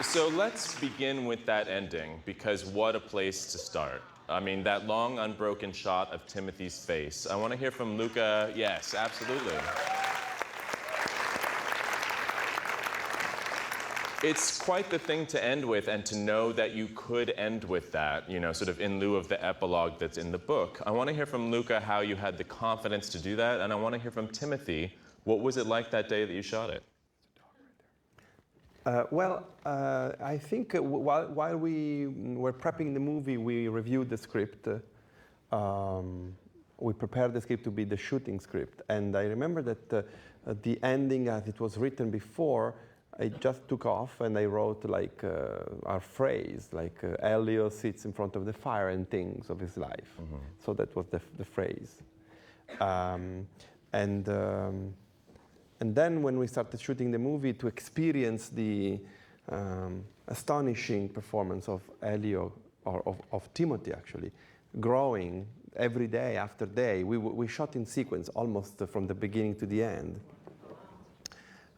So let's begin with that ending, because what a place to start. I mean, that long, unbroken shot of Timothy's face. I want to hear from Luca. Yes, absolutely. It's quite the thing to end with, and to know that you could end with that, you know, sort of in lieu of the epilogue that's in the book. I want to hear from Luca how you had the confidence to do that, and I want to hear from Timothy, what was it like that day that you shot it? I think while we were prepping the movie, we reviewed the script. We prepared the script to be the shooting script. And I remember that the ending, as it was written before, I just took off and I wrote like our phrase, like Elio sits in front of the fire and thinks of his life. Mm-hmm. So that was the phrase. And then when we started shooting the movie, to experience the astonishing performance of Elio, or of Timothy actually, growing every day after day, we shot in sequence almost from the beginning to the end.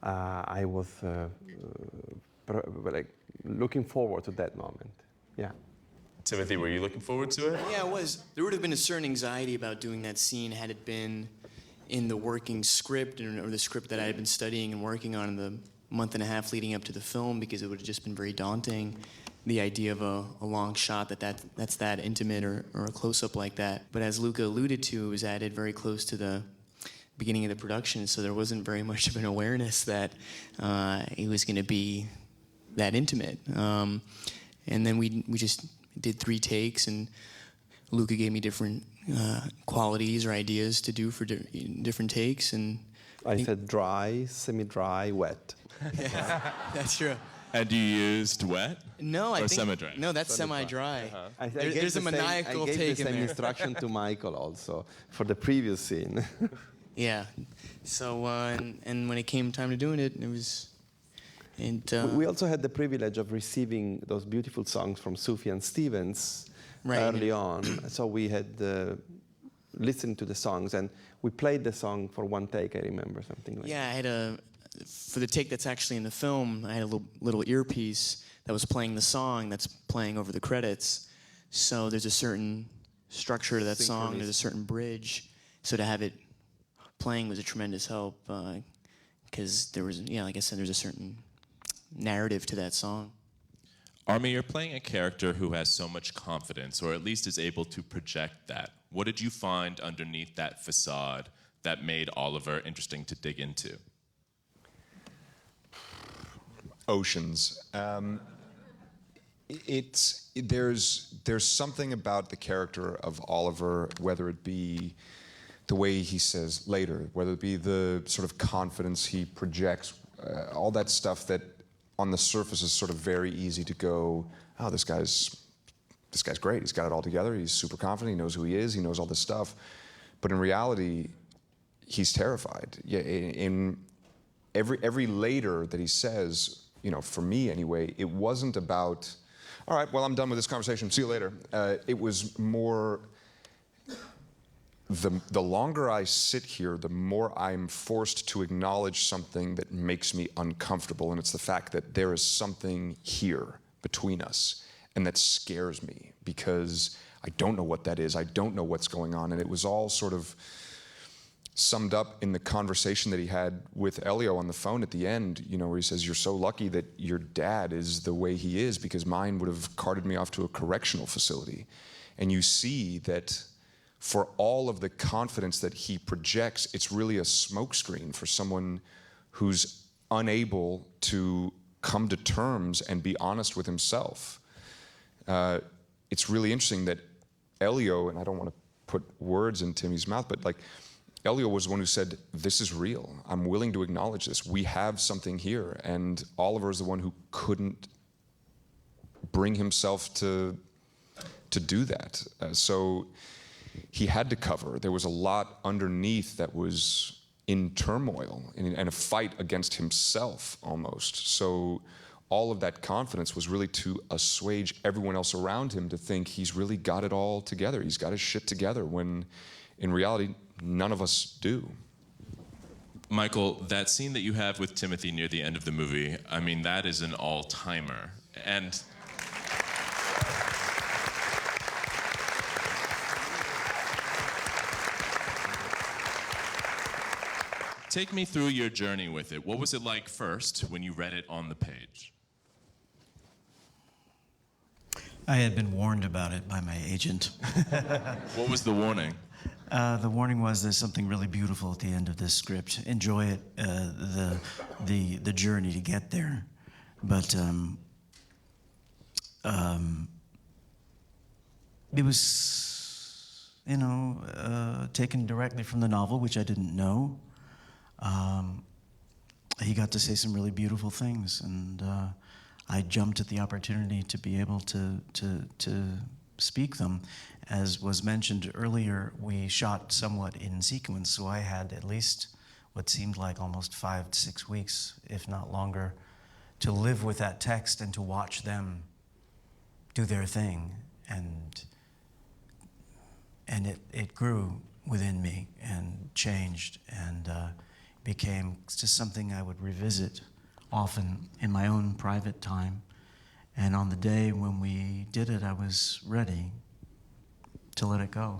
I was like looking forward to that moment. Yeah. Timothy, were you looking forward to it? Yeah, I was. There would have been a certain anxiety about doing that scene had it been in the working script, or the script that I had been studying and working on in the month and a half leading up to the film, because it would have just been very daunting, the idea of a long shot that's that intimate, or a close-up like that. But as Luca alluded to, it was added very close to the beginning of the production, so there wasn't very much of an awareness that it was going to be that intimate. And then we just did 3 takes, and Luca gave me different qualities or ideas to do for different takes, and I said dry, semi-dry, wet. Yeah, that's true. And you used wet? No, I think semi-dry. No, that's semi-dry. There's a maniacal take in there. I gave the same instruction to Michael also for the previous scene. Yeah. So and when it came time to doing it, it was. And we also had the privilege of receiving those beautiful songs from Sufjan Stevens early on. So we had listened to the songs, and we played the song for 1 take. I remember something like. Yeah, I had for the take that's actually in the film, I had a little earpiece that was playing the song that's playing over the credits. So there's a certain structure to that song. There's a certain bridge. So to have it playing was a tremendous help, because there was, like I said, there's a certain narrative to that song. Armie, you're playing a character who has so much confidence, or at least is able to project that. What did you find underneath that facade that made Oliver interesting to dig into? Oceans. There's something about the character of Oliver, whether it be the way he says later, whether it be the sort of confidence he projects, all that stuff that on the surface is sort of very easy to go, oh, this guy's great. He's got it all together. He's super confident. He knows who he is. He knows all this stuff. But in reality, he's terrified. Yeah, in every later that he says, for me anyway, it wasn't about, all right, well, I'm done with this conversation. See you later. It was more, the longer I sit here, the more I'm forced to acknowledge something that makes me uncomfortable, and it's the fact that there is something here between us, and that scares me, because I don't know what that is. I don't know what's going on, and it was all sort of summed up in the conversation that he had with Elio on the phone at the end, where he says, you're so lucky that your dad is the way he is, because mine would have carted me off to a correctional facility. And you see that for all of the confidence that he projects, it's really a smokescreen for someone who's unable to come to terms and be honest with himself. It's really interesting that Elio, and I don't want to put words in Timmy's mouth, but like, Elio was the one who said, this is real. I'm willing to acknowledge this. We have something here. And Oliver is the one who couldn't bring himself to do that. So he had to cover. There was a lot underneath that was in turmoil and a fight against himself almost. So all of that confidence was really to assuage everyone else around him to think he's really got it all together. He's got his shit together, when in reality, none of us do. Michael, that scene that you have with Timothy near the end of the movie, I mean, that is an all-timer. And take me through your journey with it. What was it like first when you read it on the page? I had been warned about it by my agent. What was the warning? The warning was there's something really beautiful at the end of this script. Enjoy it, the journey to get there. But it was, taken directly from the novel, which I didn't know. He got to say some really beautiful things, and I jumped at the opportunity to be able to speak them. As was mentioned earlier, we shot somewhat in sequence, so I had at least what seemed like almost 5 to 6 weeks, if not longer, to live with that text and to watch them do their thing. And it grew within me and changed and became just something I would revisit often in my own private time. And on the day when we did it, I was ready to let it go.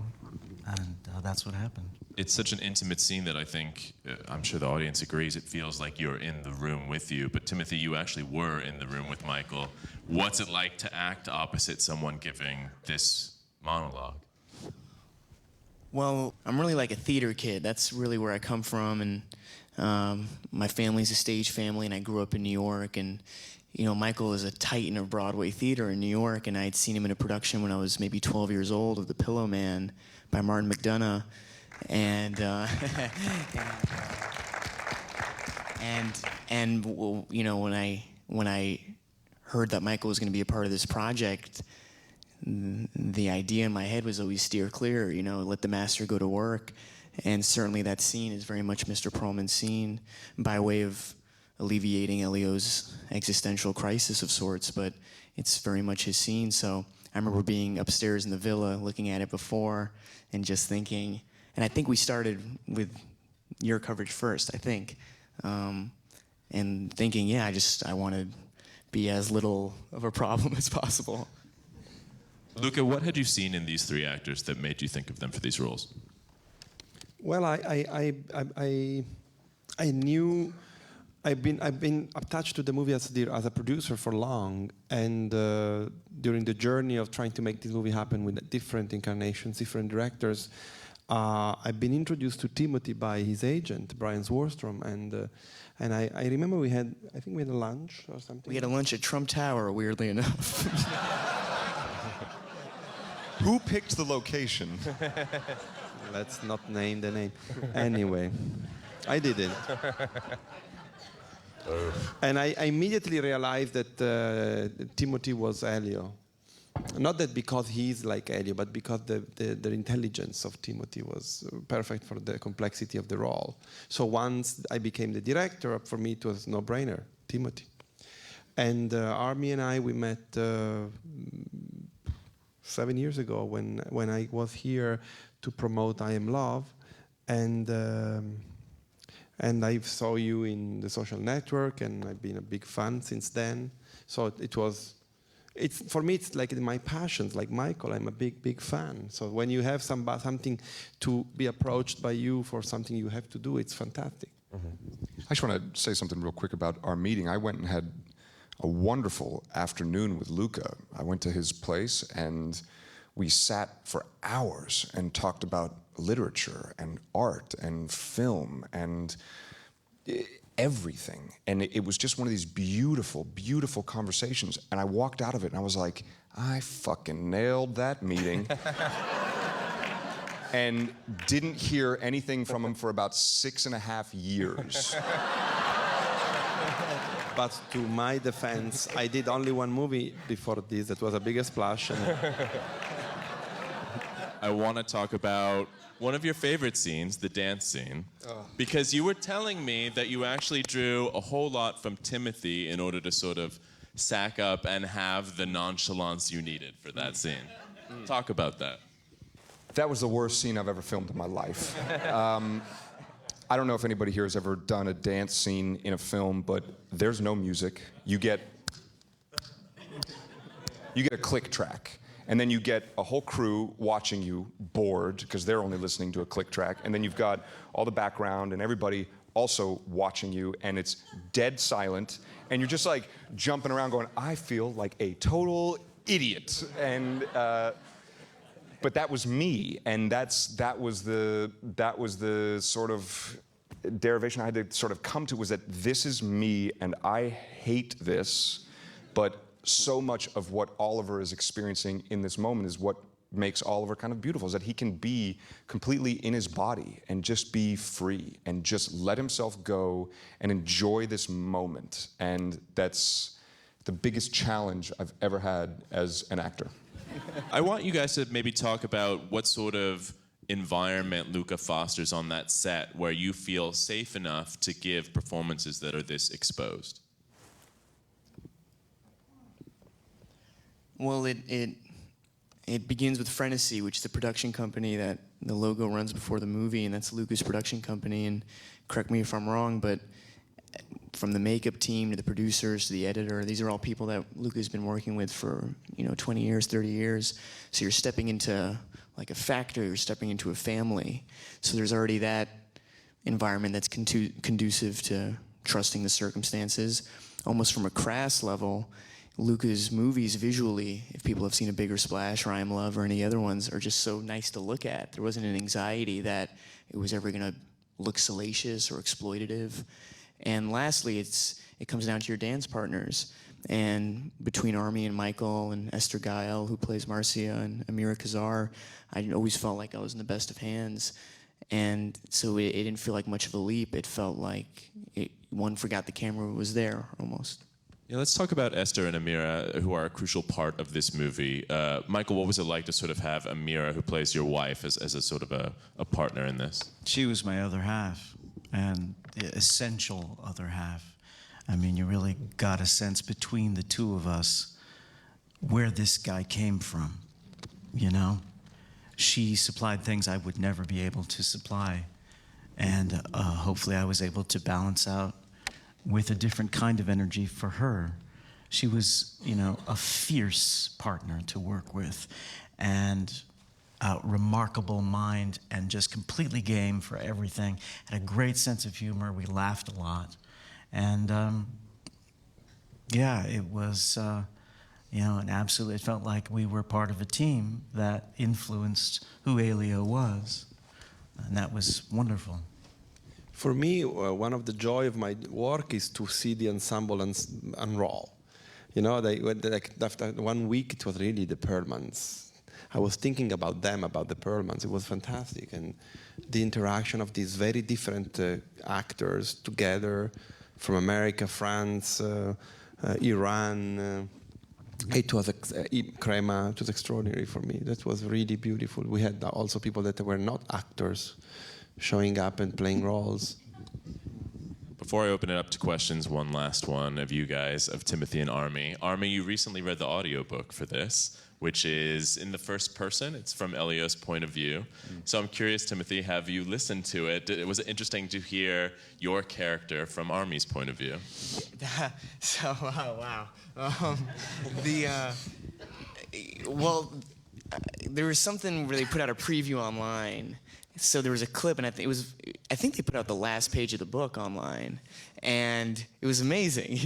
And that's what happened. It's such an intimate scene that I think, I'm sure the audience agrees, it feels like you're in the room with you. But Timothy, you actually were in the room with Michael. What's it like to act opposite someone giving this monologue? Well, I'm really like a theater kid. That's really where I come from, and my family's a stage family, and I grew up in New York, and Michael is a titan of Broadway theater in New York, and I had seen him in a production when I was maybe 12 years old of The Pillow Man by Martin McDonagh, and when I heard that Michael was going to be a part of this project, the idea in my head was always steer clear, let the master go to work. And certainly that scene is very much Mr. Perlman's scene by way of alleviating Elio's existential crisis of sorts, but it's very much his scene. So I remember being upstairs in the villa, looking at it before, and just thinking, and I think we started with your coverage first, I think, and thinking, I want to be as little of a problem as possible. Luca, what had you seen in these three actors that made you think of them for these roles? Well, I knew I've been attached to the movie as a producer for long, and during the journey of trying to make this movie happen with different incarnations, different directors, I've been introduced to Timothy by his agent, Brian Swarstrom, and I remember we had a lunch or something. We had a lunch at Trump Tower, weirdly enough. Who picked the location? Let's not name the name. Anyway, I did it. And I immediately realized that Timothy was Elio. Not that because he's like Elio, but because the intelligence of Timothy was perfect for the complexity of the role. So once I became the director, for me it was no-brainer, Timothy. And Armie and I, we met 7 years ago when I was here to promote I Am Love, and I saw you in the social network, and I've been a big fan since then. So for me it's like my passions, like Michael. I'm a big fan. So when you have something to be approached by you for something you have to do, it's fantastic. I just want to say something real quick about our meeting. I went and had a wonderful afternoon with Luca. I went to his place and we sat for hours and talked about literature and art and film and everything. And it was just one of these beautiful, beautiful conversations. And I walked out of it and I was like, I fucking nailed that meeting. And didn't hear anything from him for about 6.5 years. But to my defense, I did only one movie before this that was a bigger splash. I want to talk about one of your favorite scenes, the dance scene, because you were telling me that you actually drew a whole lot from Timothy in order to sort of sack up and have the nonchalance you needed for that scene. Talk about that. That was the worst scene I've ever filmed in my life. I don't know if anybody here has ever done a dance scene in a film, but there's no music. You get a click track. And then you get a whole crew watching you, bored, because they're only listening to a click track. And then you've got all the background and everybody also watching you, and it's dead silent. And you're just like jumping around going, I feel like a total idiot. And but that was me, and that was the sort of derivation I had to sort of come to, was that this is me, and I hate this, but so much of what Oliver is experiencing in this moment is what makes Oliver kind of beautiful, is that he can be completely in his body and just be free and just let himself go and enjoy this moment. And that's the biggest challenge I've ever had as an actor. I want you guys to maybe talk about what sort of environment Luca fosters on that set where you feel safe enough to give performances that are this exposed. Well, it begins with Frenesy, which is the production company that the logo runs before the movie, and that's Luca's production company. And correct me if I'm wrong, but from the makeup team to the producers to the editor, these are all people that Luca's been working with for 20 years, 30 years. So you're stepping into like a factory, you're stepping into a family. So there's already that environment that's conducive to trusting the circumstances. Almost from a crass level, Luca's movies visually, if people have seen A Bigger Splash or I Am Love or any other ones, are just so nice to look at. There wasn't an anxiety that it was ever going to look salacious or exploitative. And lastly, it comes down to your dance partners. And between Armie and Michael and Esther Gael, who plays Marcia, and Amira Kazar, I always felt like I was in the best of hands. And so it didn't feel like much of a leap. It felt like one forgot the camera was there almost. Yeah, let's talk about Esther and Amira, who are a crucial part of this movie. Michael, what was it like to sort of have Amira, who plays your wife, as a sort of a partner in this? She was my other half, and the essential other half. I mean, you really got a sense between the two of us where this guy came from, you know? She supplied things I would never be able to supply, and hopefully I was able to balance out with a different kind of energy for her. She was, a fierce partner to work with, and a remarkable mind, and just completely game for everything. Had a great sense of humor. We laughed a lot. And it was, an absolute, it felt like we were part of a team that influenced who Elio was. And that was wonderful. For me, one of the joy of my work is to see the ensemble unroll. After 1 week, it was really the Perlmans. I was thinking about them, about the Perlmans. It was fantastic. And the interaction of these very different actors together from America, France, Iran. It was Crema. It was extraordinary for me. That was really beautiful. We had also people that were not actors showing up and playing roles. Before I open it up to questions, one last one of you guys, of Timothy and Armie. Armie, you recently read the audiobook for this, which is in the first person. It's from Elio's point of view. So I'm curious, Timothy, have you listened to it? Was it interesting to hear your character from Armie's point of view? Wow. There was something where they put out a preview online. So there was a clip, and I think they put out the last page of the book online, and it was amazing.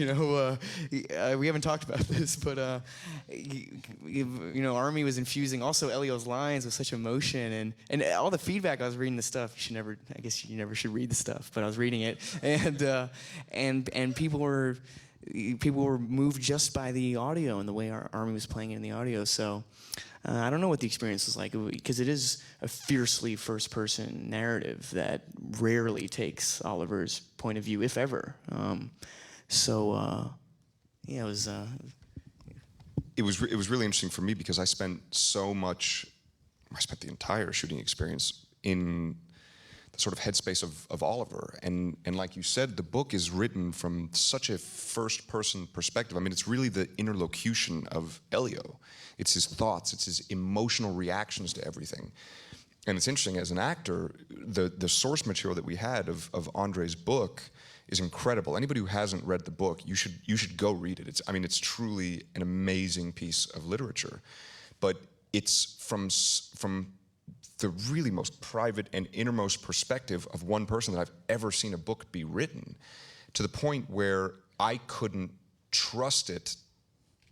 We haven't talked about this, but Armie was infusing also Elio's lines with such emotion, and all the feedback. I was reading the stuff. I guess you never should read the stuff, but I was reading it, and people were moved just by the audio and the way Armie was playing it in the audio. So. I don't know what the experience was like, because it is a fiercely first-person narrative that rarely takes Oliver's point of view, if ever. It was. It was really interesting for me because I spent the entire shooting experience in the sort of headspace of Oliver, and like you said, the book is written from such a first-person perspective. I mean, it's really the interlocution of Elio. It's his thoughts, it's his emotional reactions to everything. And it's interesting, as an actor, the source material that we had of Andre's book is incredible. Anybody who hasn't read the book, you should go read it. It's truly an amazing piece of literature. But it's from the really most private and innermost perspective of one person that I've ever seen a book be written, to the point where I couldn't trust it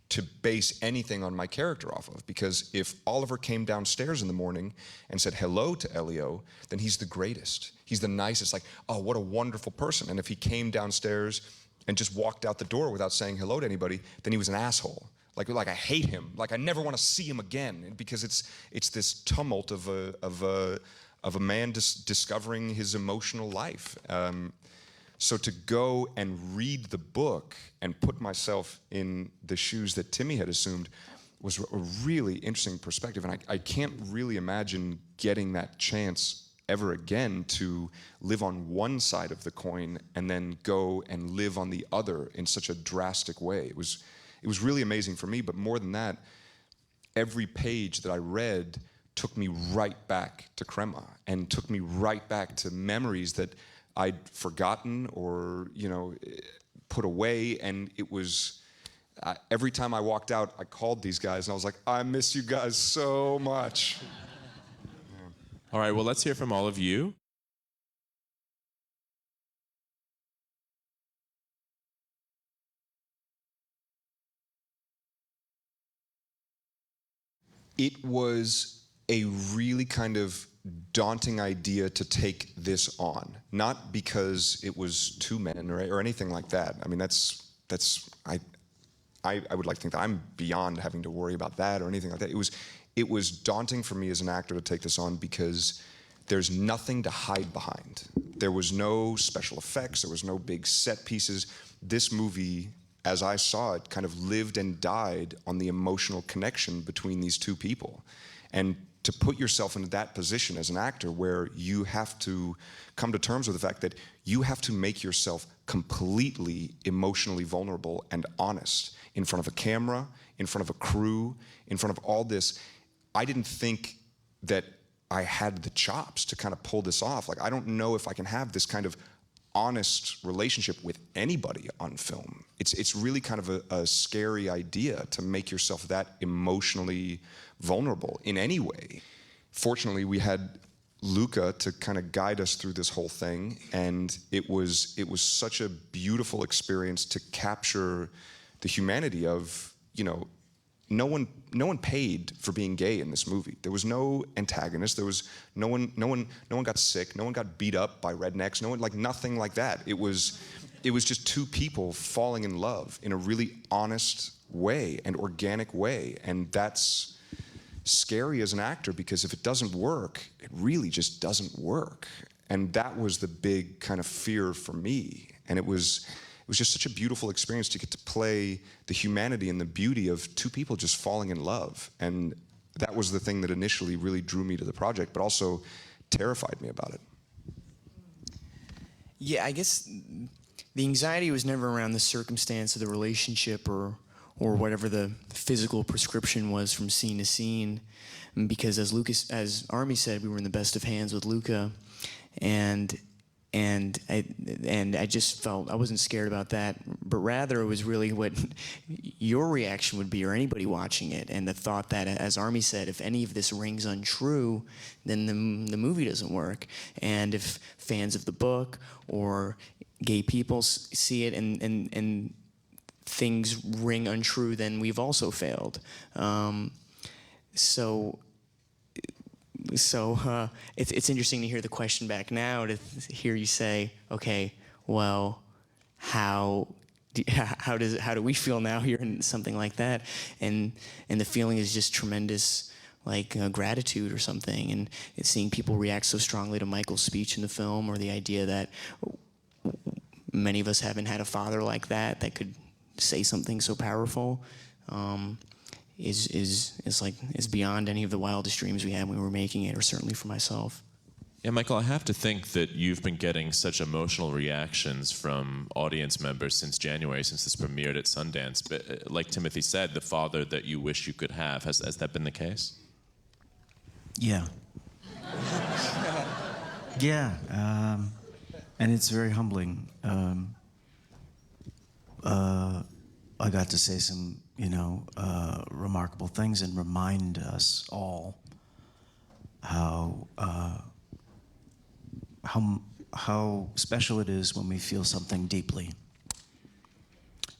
to base anything on my character off of. Because if Oliver came downstairs in the morning and said hello to Elio, then he's the greatest. He's the nicest, like, oh, what a wonderful person. And if he came downstairs and just walked out the door without saying hello to anybody, then he was an asshole. Like I hate him. Like I never want to see him again, because it's this tumult of a man discovering his emotional life. So to go and read the book and put myself in the shoes that Timmy had assumed was a really interesting perspective, and I can't really imagine getting that chance ever again to live on one side of the coin and then go and live on the other in such a drastic way. It was really amazing for me, but more than that, every page that I read took me right back to Crema and took me right back to memories that I'd forgotten or, put away. And it was, every time I walked out, I called these guys and I was like, I miss you guys so much. All right, well, let's hear from all of you. It was a really kind of daunting idea to take this on, not because it was two men or anything like that. I mean, I would like to think that I'm beyond having to worry about that or anything like that. It was daunting for me as an actor to take this on because there's nothing to hide behind. There was no special effects, there was no big set pieces. This movie, as I saw it, kind of lived and died on the emotional connection between these two people. And to put yourself into that position as an actor where you have to come to terms with the fact that you have to make yourself completely emotionally vulnerable and honest in front of a camera, in front of a crew, in front of all this. I didn't think that I had the chops to kind of pull this off. Like, I don't know if I can have this kind of honest relationship with anybody on film. It's really kind of a scary idea to make yourself that emotionally vulnerable in any way. Fortunately, we had Luca to kind of guide us through this whole thing, and it was such a beautiful experience to capture the humanity of, no one paid for being gay in this movie. There was no antagonist. There was no one got sick. No one got beat up by rednecks. No one, nothing like that. It was just two people falling in love in a really honest way and organic way. And that's scary as an actor, because if it doesn't work, it really just doesn't work. And that was the big kind of fear for me. And it was just such a beautiful experience to get to play the humanity and the beauty of two people just falling in love. And that was the thing that initially really drew me to the project, but also terrified me about it. Yeah, I guess the anxiety was never around the circumstance of the relationship or whatever the physical prescription was from scene to scene, because as Armie said, we were in the best of hands with Luca, and I just felt I wasn't scared about that, but rather it was really what your reaction would be, or anybody watching it, and the thought that, as Armie said, if any of this rings untrue, then the movie doesn't work. And if fans of the book or gay people see it and things ring untrue, then we've also failed. So it's interesting to hear the question back now, to hear you say, okay, well, how do we feel now hearing something like that? And the feeling is just tremendous, gratitude or something, and it's seeing people react so strongly to Michael's speech in the film, or the idea that many of us haven't had a father like that could say something so powerful. Is beyond any of the wildest dreams we had when we were making it, or certainly for myself. Yeah, Michael, I have to think that you've been getting such emotional reactions from audience members since January, since this premiered at Sundance. But like Timothy said, the father that you wish you could have, has that been the case? Yeah. Yeah, and it's very humbling. I got to say some, remarkable things and remind us all how special it is when we feel something deeply,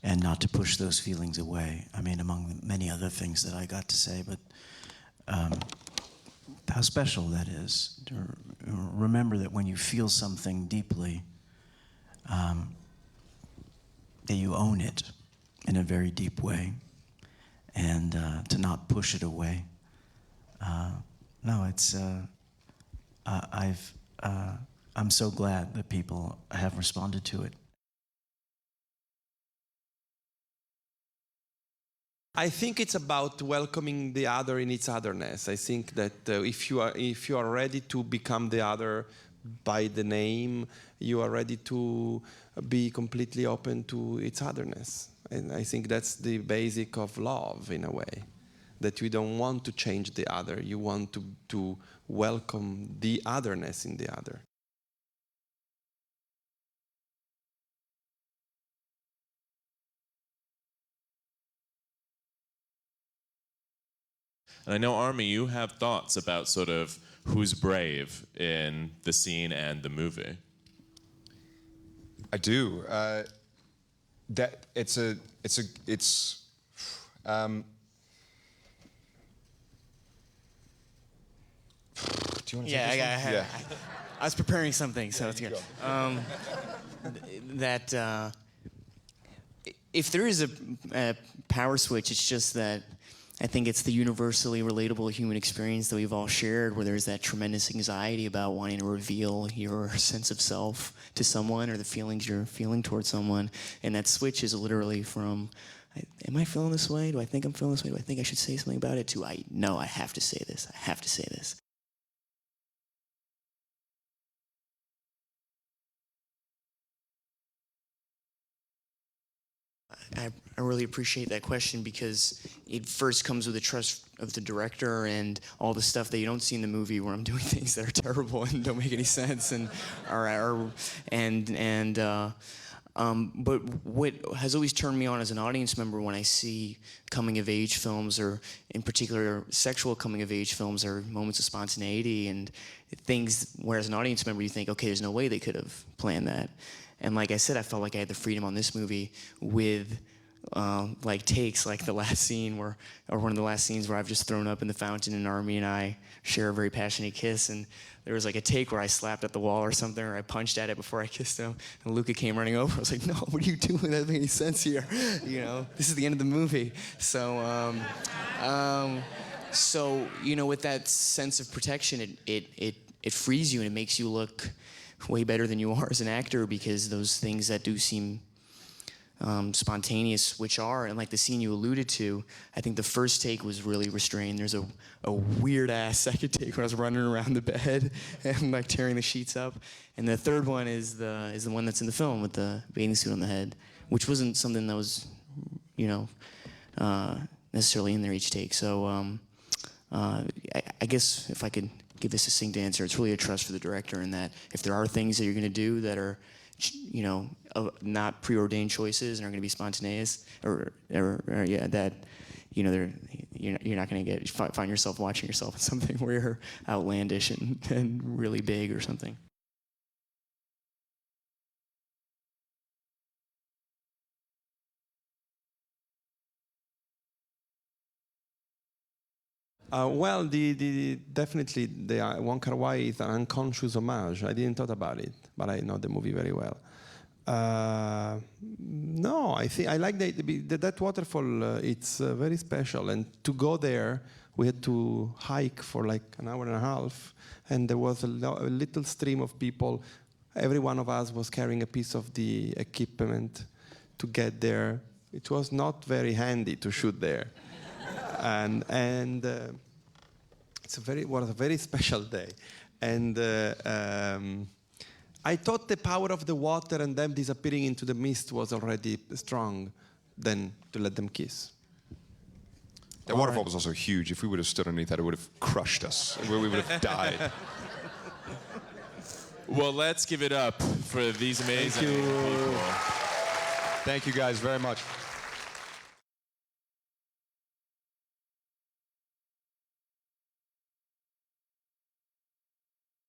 and not to push those feelings away. I mean, among many other things that I got to say, but how special that is to remember that when you feel something deeply, that you own it in a very deep way, and to not push it away. No, it's I'm so glad that people have responded to it. I think it's about welcoming the other in its otherness. I think that if you are ready to become the other by the name, you are ready to be completely open to its otherness. And I think that's the basic of love, in a way, that you don't want to change the other. You want to welcome the otherness in the other. And I know, Armie, you have thoughts about sort of who's brave in the scene and the movie. I do. That it's. Do you want to Yeah, take this one? Yeah. I was preparing something, so it's good. If there is a power switch, it's just that I think it's the universally relatable human experience that we've all shared, where there's that tremendous anxiety about wanting to reveal your sense of self to someone or the feelings you're feeling towards someone. And that switch is literally from, am I feeling this way? Do I think I'm feeling this way? Do I think I should say something about it? To, no, I have to say this. I have to say this. I really appreciate that question, because it first comes with the trust of the director and all the stuff that you don't see in the movie, where I'm doing things that are terrible and don't make any sense, but what has always turned me on as an audience member when I see coming of age films, or in particular sexual coming of age films, are moments of spontaneity and things where as an audience member you think, okay, there's no way they could have planned that. And like I said, I felt like I had the freedom on this movie with takes like the last scene or one of the last scenes where I've just thrown up in the fountain and Armie and I share a very passionate kiss, and there was like a take where I slapped at the wall or something, or I punched at it before I kissed him, and Luca came running over. I was like, no, what are you doing? That doesn't make any sense here. This is the end of the movie. So with that sense of protection, it frees you and it makes you look way better than you are as an actor, because those things that do seem spontaneous, which are, and like the scene you alluded to, I think the first take was really restrained. There's a weird ass second take where I was running around the bed and like tearing the sheets up, and the third one is the one that's in the film with the bathing suit on the head, which wasn't something that was necessarily in there each take. So I guess if I could give a succinct answer, it's really a trust for the director, in that if there are things that you're going to do that are, not preordained choices and are going to be spontaneous, you're not going to find yourself watching yourself in something where you're outlandish and really big or something. Definitely the Wong Kar-wai is an unconscious homage. I didn't thought about it, but I know the movie very well. No, I think I like that waterfall. It's very special, and to go there, we had to hike for like an hour and a half, and there was a little stream of people. Every one of us was carrying a piece of the equipment to get there. It was not very handy to shoot there. And it was a very special day, and I thought the power of the water and them disappearing into the mist was already strong, than to let them kiss. That waterfall was also huge. If we would have stood underneath that, it would have crushed us. We would have died. Well, let's give it up for these amazing people. Thank you guys very much.